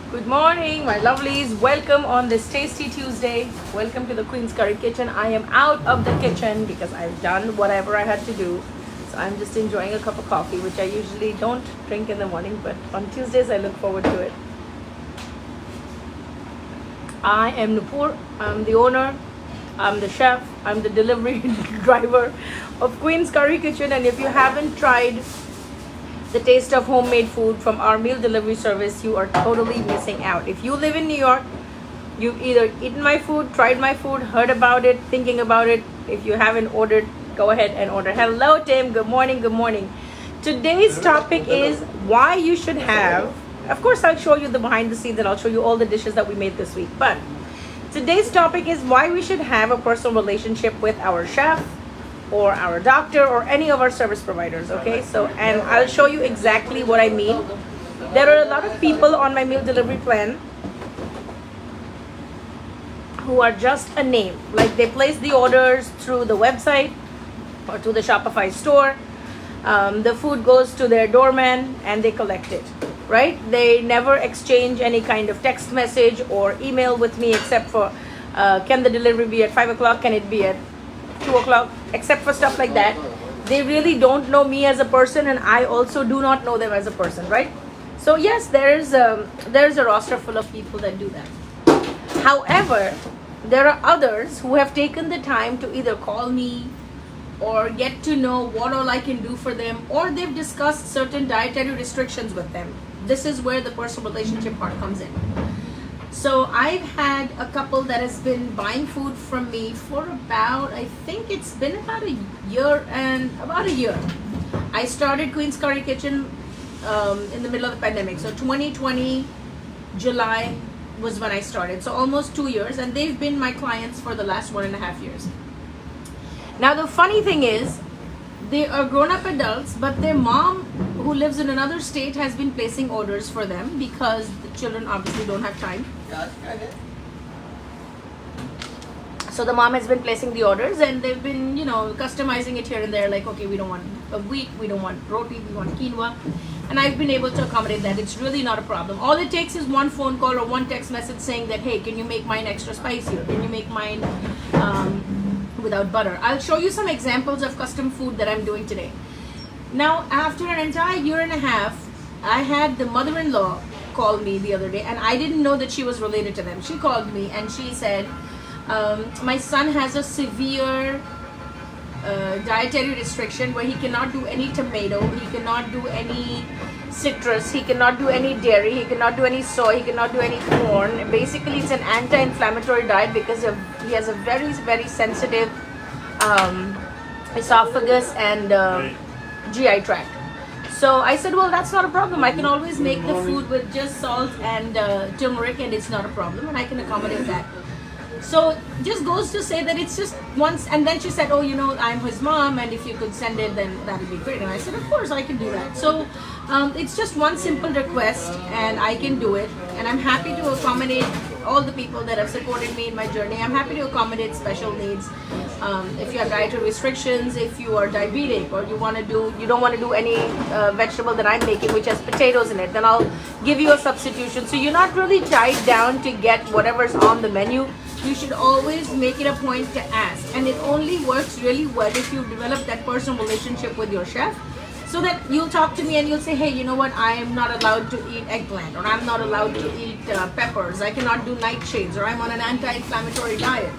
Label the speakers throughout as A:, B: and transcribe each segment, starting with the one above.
A: Good morning, my lovelies. Welcome on this tasty Tuesday. Welcome to the Queen's Curry Kitchen. I am out of the kitchen because I've done whatever I had to do. So I'm just enjoying a cup of coffee, which I usually don't drink in the morning, but on Tuesdays I look forward to it. I am Nupur. I'm the owner. I'm the chef. I'm the delivery driver of Queen's Curry Kitchen. And if you haven't tried the taste of homemade food from our meal delivery service, you are totally missing out. If you live in New York, you've either eaten my food, tried my food, heard about it, thinking about it. If you haven't ordered, go ahead and order. Hello, Tim. Good morning. Good morning. Today's topic is why you should have. Of course, I'll show you the behind the scenes and I'll show you all the dishes that we made this week. But today's topic is why we should have a personal relationship with our chef or our doctor or any of our service providers. Okay, so and I'll show you exactly what I mean. There are a lot of people on my meal delivery plan who are just a name, like they place the orders through the website or to the Shopify store. The food goes to their doorman and they collect it, right? They never exchange any kind of text message or email with me except for can the delivery be at 5 o'clock, can it be at 2 o'clock, except for stuff like that. They really don't know me as a person, and I also do not know them as a person, right? So yes, there's a roster full of people that do that. However, there are others who have taken the time to either call me or get to know what all I can do for them, or they've discussed certain dietary restrictions with them. This is where the personal relationship part comes in. So I've had a couple that has been buying food from me for about, I think it's been about a year. I started Queen's Curry Kitchen in the middle of the pandemic. So 2020, July was when I started. So almost 2 years, and they've been my clients for the last 1.5 years. Now the funny thing is, they are grown-up adults, but their mom, who lives in another state, has been placing orders for them because the children obviously don't have time. So the mom has been placing the orders, and they've been, customizing it here and there. Like, okay, we don't want a wheat, we don't want roti, we want quinoa, and I've been able to accommodate that. It's really not a problem. All it takes is one phone call or one text message saying that, hey, can you make mine extra spicy, or can you make mine without butter? I'll show you some examples of custom food that I'm doing today. Now, after an entire year and a half, I had the mother-in-law call me the other day, and I didn't know that she was related to them. She called me and she said, my son has a severe dietary restriction where he cannot do any tomato, he cannot do any citrus, he cannot do any dairy, he cannot do any soy, he cannot do any corn. Basically, it's an anti-inflammatory diet because he has a very, very sensitive esophagus and GI tract. So I said, well, that's not a problem. I can always make the food with just salt and turmeric, and it's not a problem, and I can accommodate that. So just goes to say that it's just once. And then she said, oh, I'm his mom, and if you could send it, then that would be great. And I said, of course, I can do that. So it's just one simple request, and I can do it. And I'm happy to accommodate all the people that have supported me in my journey. I'm happy to accommodate special needs. If you have dietary restrictions, if you are diabetic, or you don't want to do any vegetable that I'm making, which has potatoes in it, then I'll give you a substitution. So you're not really tied down to get whatever's on the menu. You should always make it a point to ask. And it only works really well if you develop that personal relationship with your chef, so that you'll talk to me and you'll say, hey, you know what, I am not allowed to eat eggplant, or I'm not allowed to eat peppers, I cannot do nightshades, or I'm on an anti-inflammatory diet.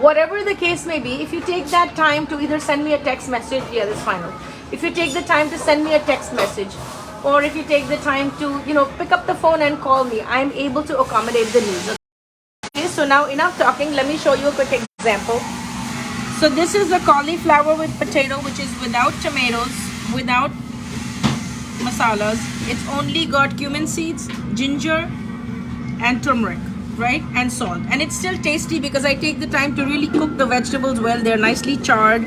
A: Whatever the case may be, if you take that time to either send me a text message, yeah, that's final. If you take the time to send me a text message, or if you take the time to, pick up the phone and call me, I'm able to accommodate the needs. Okay, so now enough talking. Let me show you a quick example. So this is the cauliflower with potato, which is without tomatoes, without masalas. It's only got cumin seeds, ginger, and turmeric, right? And salt. And it's still tasty because I take the time to really cook the vegetables well. They're nicely charred.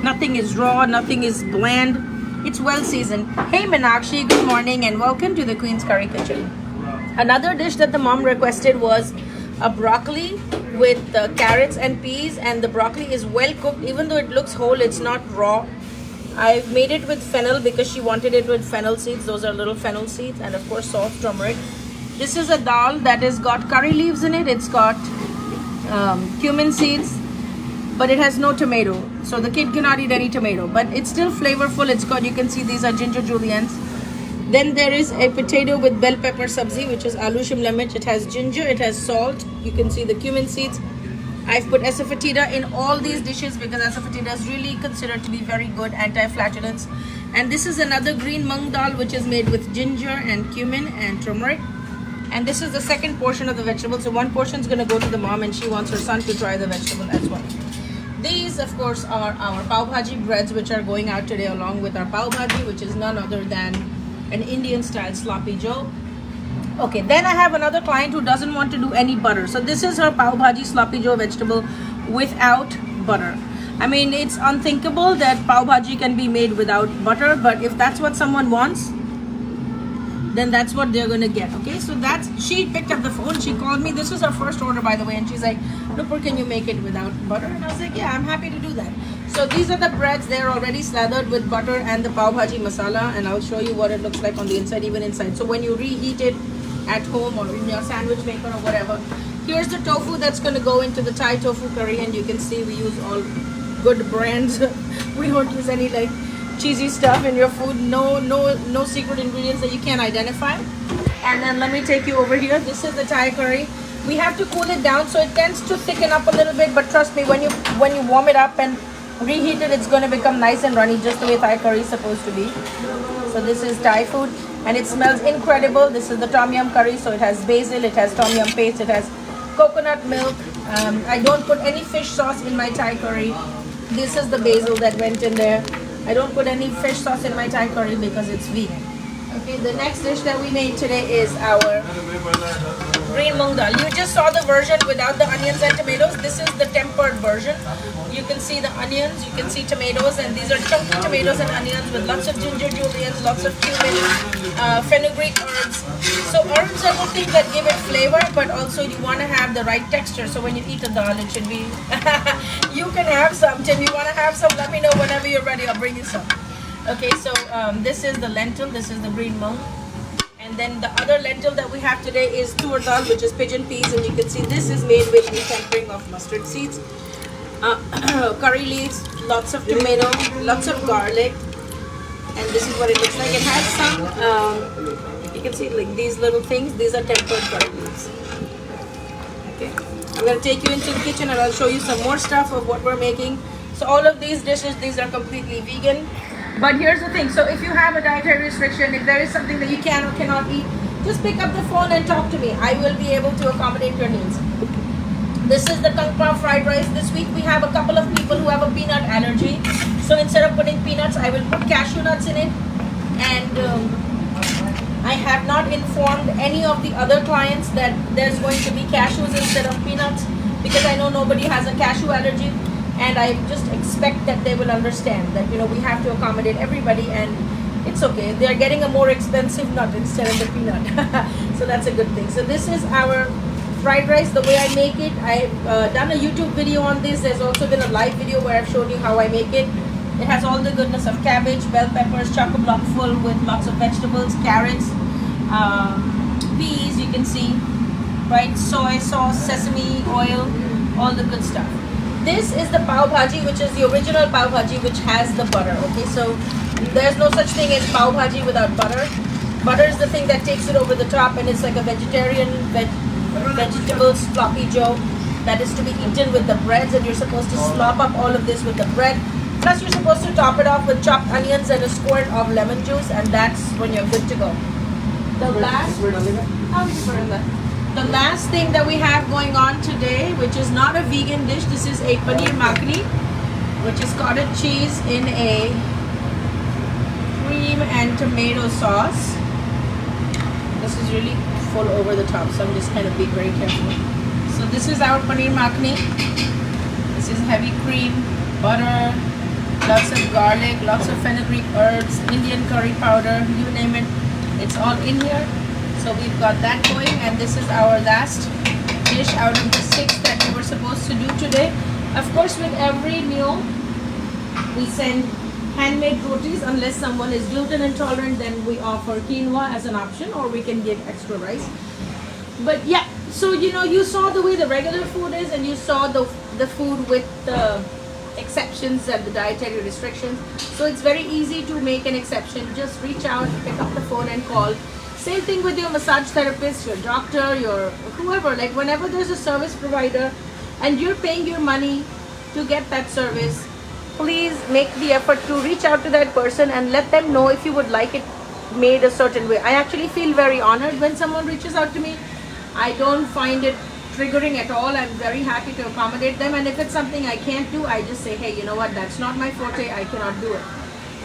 A: Nothing is raw, nothing is bland. It's well seasoned. Hey Meenakshi, good morning and welcome to the Queen's Curry Kitchen. Another dish that the mom requested was a broccoli with carrots and peas, and the broccoli is well cooked. Even though it looks whole, it's not raw. I've made it with fennel because she wanted it with fennel seeds. Those are little fennel seeds, and of course salt, turmeric. This is a dal that has got curry leaves in it. It's got cumin seeds, but it has no tomato. So the kid cannot eat any tomato, but it's still flavorful. It's got, you can see these are ginger juliennes. Then there is a potato with bell pepper sabzi, which is aloo shimla mirch. It has ginger, it has salt. You can see the cumin seeds. I've put asafoetida in all these dishes because asafoetida is really considered to be very good anti-flatulence. And this is another green mung dal, which is made with ginger and cumin and turmeric. And this is the second portion of the vegetable. So one portion is going to go to the mom, and she wants her son to try the vegetable as well. These, of course, are our pav bhaji breads, which are going out today along with our pav bhaji, which is none other than an Indian style sloppy joe. Okay, then I have another client who doesn't want to do any butter. So this is her pav bhaji sloppy joe vegetable without butter. I mean, it's unthinkable that pav bhaji can be made without butter, but if that's what someone wants, then that's what they're gonna get. Okay, so that's, she picked up the phone, she called me. This was her first order, by the way, and she's like, Nupur, can you make it without butter? And I was like, yeah, I'm happy to do that. So these are the breads. They're already slathered with butter and the pav bhaji masala, and I'll show you what it looks like on the inside, even inside. So when you reheat it at home or in your sandwich maker or whatever, here's the tofu that's going to go into the Thai tofu curry, and you can see we use all good brands. We don't use any like cheesy stuff in your food. No secret ingredients that you can't identify. And then let me take you over here. This is the Thai curry. We have to cool it down, so it tends to thicken up a little bit, but trust me, when you warm it up and reheat it, it's going to become nice and runny, just the way Thai curry is supposed to be. So this is Thai food, and it smells incredible. This is the tom yum curry, so it has basil, it has tom yum paste, it has coconut milk. I don't put any fish sauce in my Thai curry. This is the basil that went in there. I don't put any fish sauce in my Thai curry because it's vegan. Okay, the next dish that we made today is our green mung dal. You just saw the version without the onions and tomatoes. This is the tempered version. You can see the onions, you can see tomatoes, and these are chunky tomatoes and onions with lots of ginger juliennes, lots of cumin, fenugreek herbs. So herbs are the things that give it flavor, but also you want to have the right texture. So when you eat a dal, it should be, you can have some. Tim, you want to have some? Let me know whenever you're ready. I'll bring you some. Okay, so this is the lentil, this is the green mung. And then the other lentil that we have today is tur dal, which is pigeon peas, and you can see this is made with the tempering of mustard seeds, curry leaves, lots of tomato, lots of garlic, and this is what it looks like. It has some, you can see like these little things, these are tempered curry leaves. Okay, I'm going to take you into the kitchen and I'll show you some more stuff of what we're making. So all of these dishes, these are completely vegan. But here's the thing, so if you have a dietary restriction, if there is something that you can or cannot eat, just pick up the phone and talk to me. I will be able to accommodate your needs. This is the kung pao fried rice. This week we have a couple of people who have a peanut allergy. So instead of putting peanuts, I will put cashew nuts in it. And I have not informed any of the other clients that there's going to be cashews instead of peanuts, because I know nobody has a cashew allergy. And I just expect that they will understand that, you know, we have to accommodate everybody, and it's okay. They're getting a more expensive nut instead of the peanut. So that's a good thing. So this is our fried rice, the way I make it. I've done a YouTube video on this. There's also been a live video where I've shown you how I make it. It has all the goodness of cabbage, bell peppers, chock-a-block full with lots of vegetables, carrots, peas, you can see, right? Soy sauce, sesame oil, all the good stuff. This is the pav bhaji, which is the original pav bhaji, which has the butter. Okay, so there's no such thing as pav bhaji without butter. Butter is the thing that takes it over the top, and it's like a vegetarian vegetable sloppy joe that is to be eaten with the breads, and you're supposed to slop up all of this with the bread. Plus, you're supposed to top it off with chopped onions and a squirt of lemon juice, and that's when you're good to go. The last thing that we have going on today, which is not a vegan dish, this is a paneer makhani, which is cottage cheese in a cream and tomato sauce. This is really full over the top, so I'm just kind of being very careful. So this is our paneer makhani. This is heavy cream, butter, lots of garlic, lots of fenugreek herbs, Indian curry powder, you name it, it's all in here. So we've got that going, and this is our last dish out of the 6 that we were supposed to do today. Of course, with every meal, we send handmade rotis. Unless someone is gluten intolerant, then we offer quinoa as an option, or we can give extra rice. But yeah, so you saw the way the regular food is, and you saw the food with the exceptions and the dietary restrictions. So it's very easy to make an exception. Just reach out, pick up the phone and call. Same thing with your massage therapist, your doctor, your whoever. Like whenever there's a service provider and you're paying your money to get that service, please make the effort to reach out to that person and let them know if you would like it made a certain way. I actually feel very honored when someone reaches out to me. I don't find it triggering at all. I'm very happy to accommodate them, and if it's something I can't do, I just say, hey, you know what, that's not my forte, I cannot do it.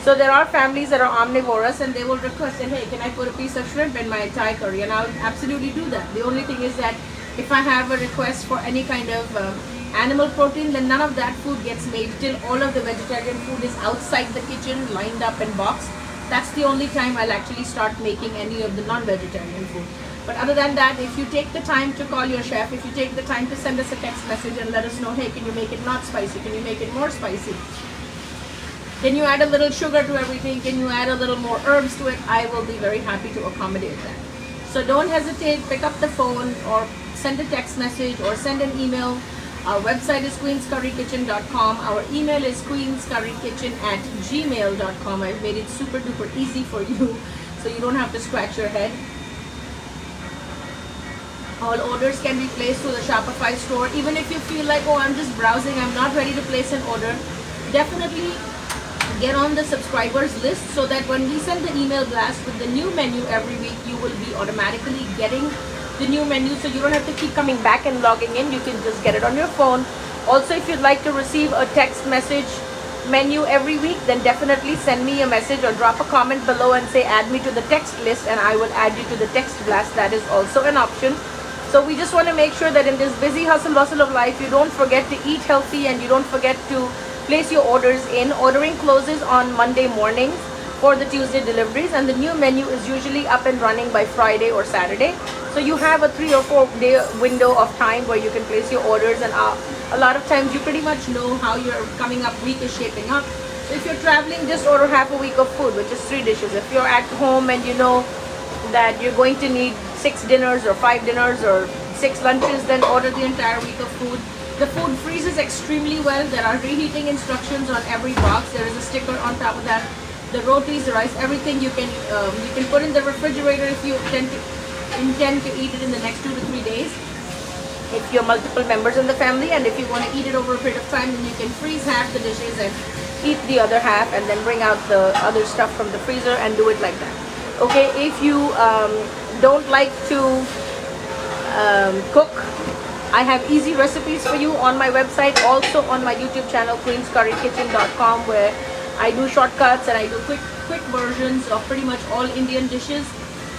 A: So there are families that are omnivorous and they will request, hey, can I put a piece of shrimp in my Thai curry? And I'll absolutely do that. The only thing is that if I have a request for any kind of animal protein, then none of that food gets made till all of the vegetarian food is outside the kitchen, lined up and boxed. That's the only time I'll actually start making any of the non-vegetarian food. But other than that, if you take the time to call your chef, if you take the time to send us a text message and let us know, hey, can you make it not spicy? Can you make it more spicy? Can you add a little sugar to everything? Can you add a little more herbs to it? I will be very happy to accommodate that. So don't hesitate, pick up the phone or send a text message or send an email. Our website is queenscurrykitchen.com. Our email is queenscurrykitchen@gmail.com. I've made it super duper easy for you so you don't have to scratch your head. All orders can be placed through the Shopify store. Even if you feel like, oh, I'm just browsing, I'm not ready to place an order, definitely get on the subscribers list so that when we send the email blast with the new menu every week, you will be automatically getting the new menu, so you don't have to keep coming back and logging in. You can just get it on your phone. Also, if you'd like to receive a text message menu every week, then definitely send me a message or drop a comment below and say add me to the text list, and I will add you to the text blast. That is also an option. So we just want to make sure that in this busy hustle bustle of life, you don't forget to eat healthy and you don't forget to place your orders in. Ordering closes on Monday mornings for the Tuesday deliveries, and the new menu is usually up and running by Friday or Saturday. So you have a 3 or 4 day window of time where you can place your orders, and a lot of times you pretty much know how your coming up week is shaping up. So if you're traveling, just order half a week of food, which is 3 dishes. If you're at home and you know that you're going to need 6 dinners or 5 dinners or 6 lunches, then order the entire week of food. The food freezes extremely well. There are reheating instructions on every box. There is a sticker on top of that. The rotis, the rice, everything you can put in the refrigerator if you intend to eat it in the next 2 to 3 days. If you're multiple members in the family, and if you want to eat it over a period of time, then you can freeze half the dishes and eat the other half, and then bring out the other stuff from the freezer and do it like that. Okay, if you don't like to cook, I have easy recipes for you on my website, also on my YouTube channel queenscurrykitchen.com, where I do shortcuts and I do quick versions of pretty much all Indian dishes.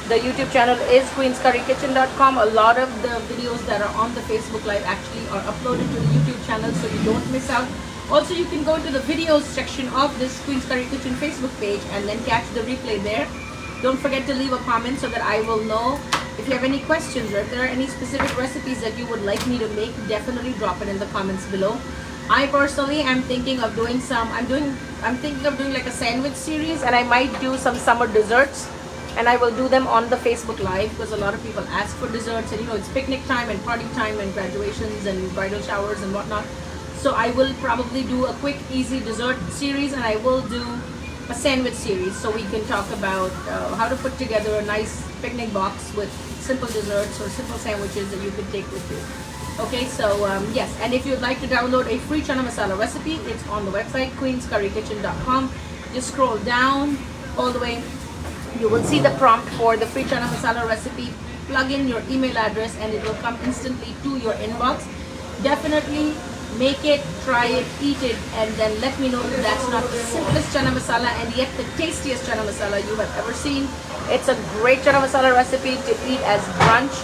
A: The YouTube channel is queenscurrykitchen.com. A lot of the videos that are on the Facebook Live actually are uploaded to the YouTube channel, so you don't miss out. Also, you can go to the videos section of this Queen's Curry Kitchen Facebook page and then catch the replay there. Don't forget to leave a comment so that I will know. If you have any questions or if there are any specific recipes that you would like me to make, definitely drop it in the comments below. I personally am thinking of doing I'm thinking of doing like a sandwich series, and I might do some summer desserts, and I will do them on the Facebook Live because a lot of people ask for desserts, and it's picnic time and party time and graduations and bridal showers and whatnot. So I will probably do a quick easy dessert series, and I will do a sandwich series so we can talk about how to put together a nice picnic box with simple desserts or simple sandwiches that you can take with you. Okay, so yes, and if you'd like to download a free chana masala recipe, it's on the website queenscurrykitchen.com. Just scroll down all the way. You will see the prompt for the free chana masala recipe. Plug in your email address and it will come instantly to your inbox. Definitely make it, try it, eat it, and then let me know that that's not the simplest chana masala and yet the tastiest chana masala you have ever seen. It's a great chana masala recipe to eat as brunch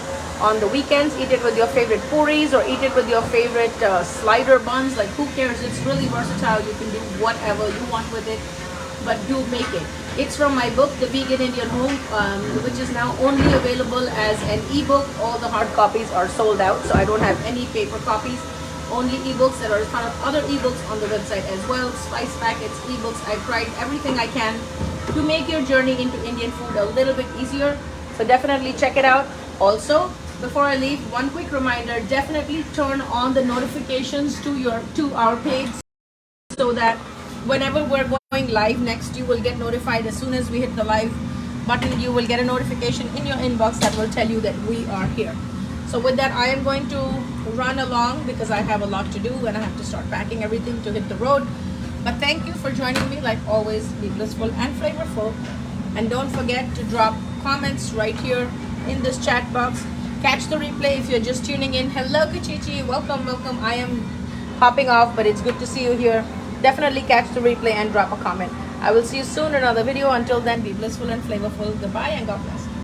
A: on the weekends. Eat it with your favorite puris or eat it with your favorite slider buns. Like, who cares? It's really versatile. You can do whatever you want with it, but do make it. It's from my book, The Vegan Indian Home, which is now only available as an ebook. All the hard copies are sold out, so I don't have any paper copies. Only ebooks. There are a ton of other ebooks on the website as well. Spice packets, ebooks. I've tried everything I can to make your journey into Indian food a little bit easier. So definitely check it out. Also, before I leave, one quick reminder, definitely turn on the notifications to our page, so that whenever we're going live next, you will get notified. As soon as we hit the live button, you will get a notification in your inbox that will tell you that we are here. So with that, I am going to run along because I have a lot to do and I have to start packing everything to hit the road. But thank you for joining me. Like always, be blissful and flavorful. And don't forget to drop comments right here in this chat box. Catch the replay if you're just tuning in. Hello, Kichichi. Welcome, welcome. I am hopping off, but it's good to see you here. Definitely catch the replay and drop a comment. I will see you soon in another video. Until then, be blissful and flavorful. Goodbye and God bless.